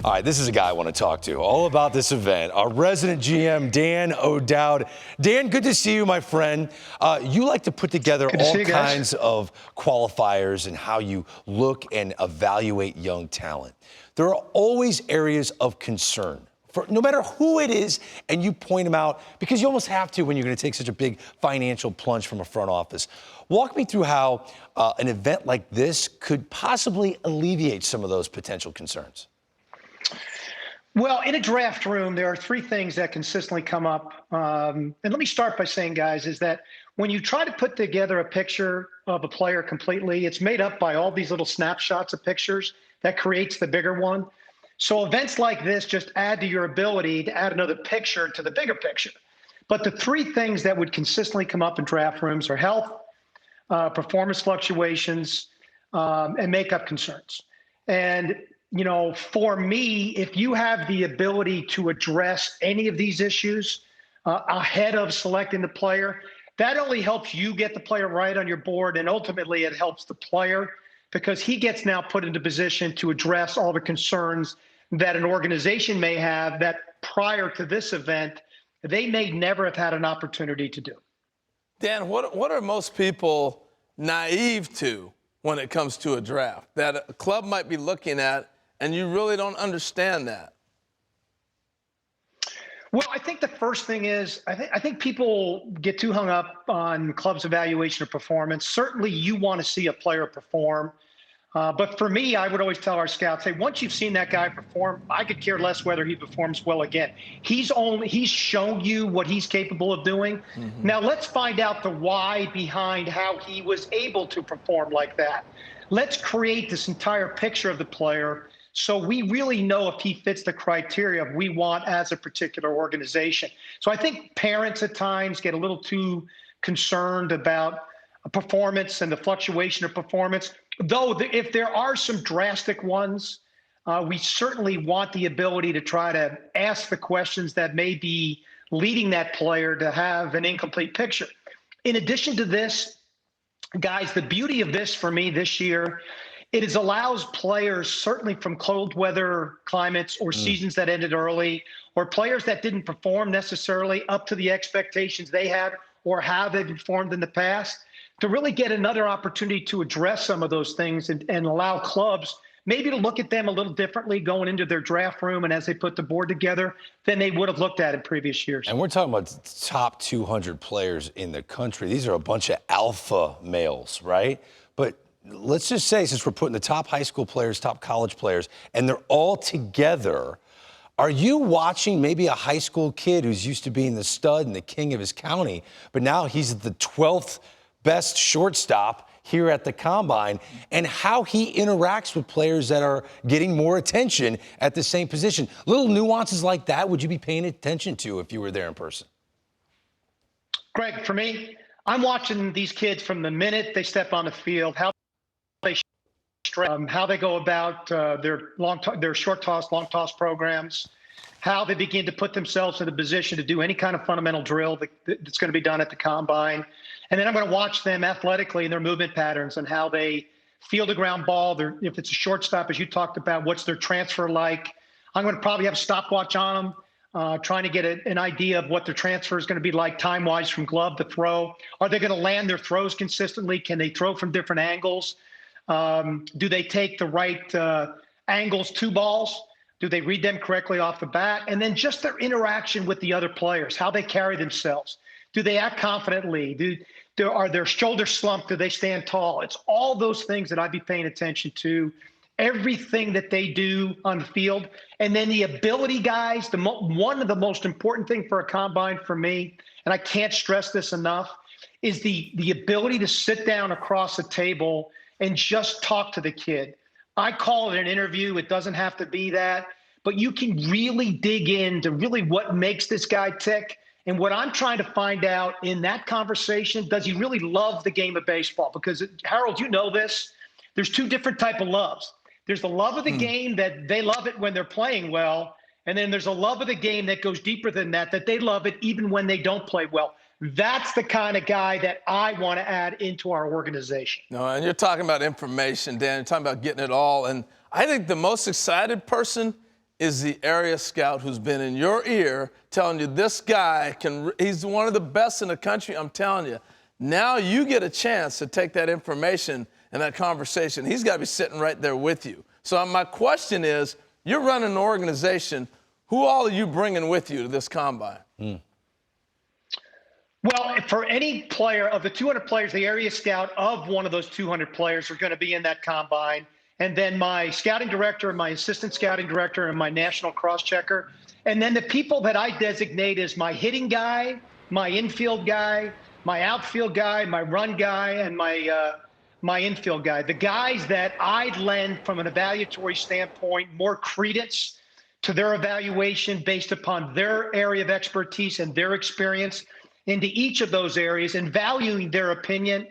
All right, this is a guy I want to talk to all about this event. Our resident GM, Dan O'Dowd. Dan, good to see you, my friend. You like to put together all kinds of qualifiers and how you look and evaluate young talent. There are always areas of concern for no matter who it is, and you point them out because you almost have to when you're going to take such a big financial plunge from a front office. Walk me through how an event like this could possibly alleviate some of those potential concerns. Well, in a draft room, there are three things that consistently come up. And let me start by saying, guys, is that when you try to put together a picture of a player completely, it's made up by all these little snapshots of pictures that creates the bigger one. So events like this just add to your ability to add another picture to the bigger picture. But the three things that would consistently come up in draft rooms are health, performance fluctuations, and makeup concerns. And you know, for me, if you have the ability to address any of these issues ahead of selecting the player, that only helps you get the player right on your board, and ultimately it helps the player because he gets now put into position to address all the concerns that an organization may have that prior to this event, they may never have had an opportunity to do. Dan, what are most people naive to when it comes to a draft that a club might be looking at and you really don't understand that? Well, I think the first thing is I think people get too hung up on clubs' evaluation of performance. Certainly you want to see a player perform. But for me, I would always tell our scouts, hey, once you've seen that guy perform, I could care less whether he performs well again. He's shown you what he's capable of doing. Mm-hmm. Now let's find out the why behind how he was able to perform like that. Let's create this entire picture of the player so we really know if he fits the criteria we want as a particular organization. So I think parents at times get a little too concerned about performance and the fluctuation of performance. Though if there are some drastic ones, we certainly want the ability to try to ask the questions that may be leading that player to have an incomplete picture. In addition to this, guys, the beauty of this for me this year, it allows players certainly from cold weather climates or seasons that ended early, or players that didn't perform necessarily up to the expectations they had or how they performed in the past, to really get another opportunity to address some of those things and allow clubs maybe to look at them a little differently going into their draft room and as they put the board together than they would have looked at in previous years. And we're talking about top 200 players in the country. These are a bunch of alpha males, right? But let's just say, since we're putting the top high school players, top college players, and they're all together, are you watching maybe a high school kid who's used to being the stud and the king of his county, but now he's the 12th best shortstop here at the Combine, and how he interacts with players that are getting more attention at the same position? Little nuances like that, would you be paying attention to if you were there in person? Greg, for me, I'm watching these kids from the minute they step on the field, how they go about their short toss, long toss programs, how they begin to put themselves in a position to do any kind of fundamental drill that's going to be done at the Combine. And then I'm going to watch them athletically in their movement patterns and how they field a ground ball. If it's a shortstop, as you talked about, what's their transfer like? I'm going to probably have a stopwatch on them, trying to get an idea of what their transfer is going to be like time-wise from glove to throw. Are they going to land their throws consistently? Can they throw from different angles? Do they take the right angles to balls? Do they read them correctly off the bat? And then just their interaction with the other players, how they carry themselves. Do they act confidently? Are their shoulders slumped? Do they stand tall? It's all those things that I'd be paying attention to, everything that they do on the field. And then the ability, guys, one of the most important things for a Combine for me, and I can't stress this enough, is the ability to sit down across a table and just talk to the kid. I call it an interview. It doesn't have to be that, but you can really dig into really what makes this guy tick. And what I'm trying to find out in that conversation, does he really love the game of baseball? Because, Harold, you know this, there's two different type of loves. There's the love of the game that they love it when they're playing well. And then there's a love of the game that goes deeper than that they love it even when they don't play well. That's the kind of guy that I want to add into our organization. No, and you're talking about information, Dan. You're talking about getting it all. And I think the most excited person is the area scout who's been in your ear telling you this guy he's one of the best in the country, I'm telling you. Now you get a chance to take that information and that conversation. He's got to be sitting right there with you. So my question is, you're running an organization. Who all are you bringing with you to this combine? Well, for any player of the 200 players, the area scout of one of those 200 players are going to be in that combine. And then my scouting director, my assistant scouting director, and my national cross-checker. And then the people that I designate as my hitting guy, my infield guy, my outfield guy, my run guy, and my infield guy. The guys that I lend from an evaluatory standpoint more credence to their evaluation based upon their area of expertise and their experience into each of those areas and valuing their opinion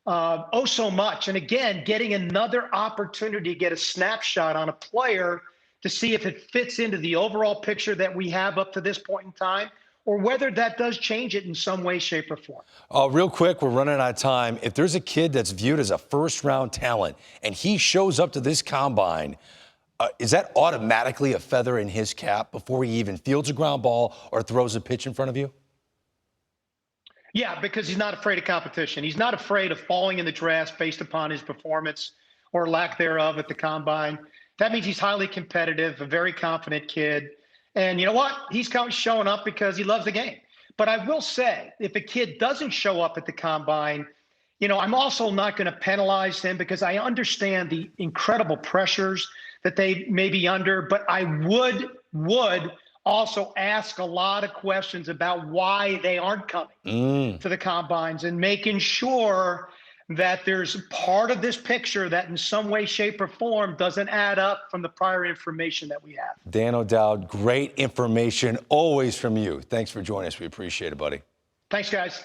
so much. And again, getting another opportunity to get a snapshot on a player to see if it fits into the overall picture that we have up to this point in time, or whether that does change it in some way, shape, or form. Real quick, we're running out of time. If there's a kid that's viewed as a first-round talent and he shows up to this combine, is that automatically a feather in his cap before he even fields a ground ball or throws a pitch in front of you? Yeah, because he's not afraid of competition. He's not afraid of falling in the draft based upon his performance or lack thereof at the combine. That means he's highly competitive, a very confident kid. And you know what? He's showing up because he loves the game. But I will say, if a kid doesn't show up at the combine, I'm also not going to penalize him because I understand the incredible pressures that they may be under. But I would also ask a lot of questions about why they aren't coming to the combines and making sure that there's part of this picture that in some way, shape, or form doesn't add up from the prior information that we have. Dan O'Dowd, great information always from you. Thanks for joining us. We appreciate it, buddy. Thanks, guys.